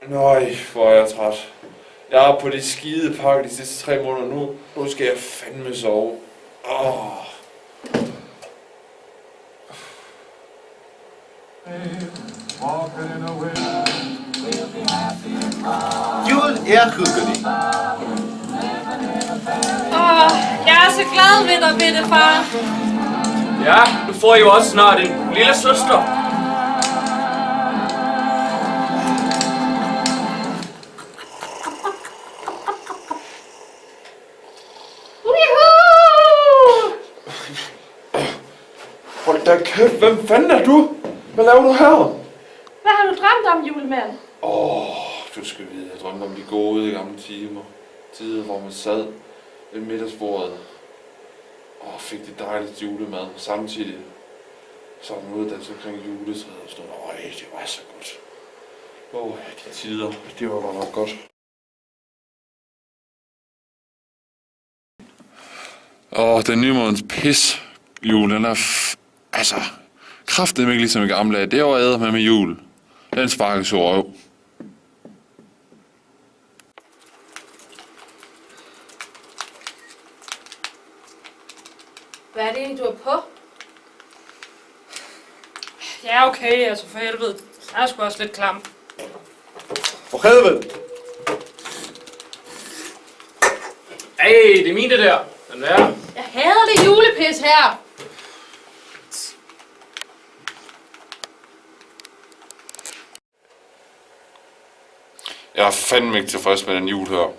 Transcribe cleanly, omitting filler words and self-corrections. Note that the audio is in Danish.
Nøj, hvor er jeg træt. Jeg er på de skide pakke de sidste 3 måneder nu skal jeg fandme sove. Julen er hyggelig. Jeg er så glad ved dig, Bette, far. Ja, nu får I jo også snart en lille søster. Hold da kæft, hvem fanden er du? Hvad laver du her? Hvad har du drømt om, julemand? Du skal vide, jeg drømte om de gode gamle tider, hvor man sad ved middagsbordet og fik det dejligt julemad. Samtidig så var man ude danse omkring juletræet og stod, det var så godt. De tider, det var godt nok godt. Den nymodens pis jul, den er kraftedeme ikke ligesom i gamle dage. Det var æder med jul. Den sparker så røv. Hvad er det egentlig, du er på? Ja, okay, altså for helvede. Jeg er sgu også lidt klam. For helvede! Hey, det er min det der. Den der. Jeg hader det julepis her. Jeg er fandme ikke tilfreds med den jul her.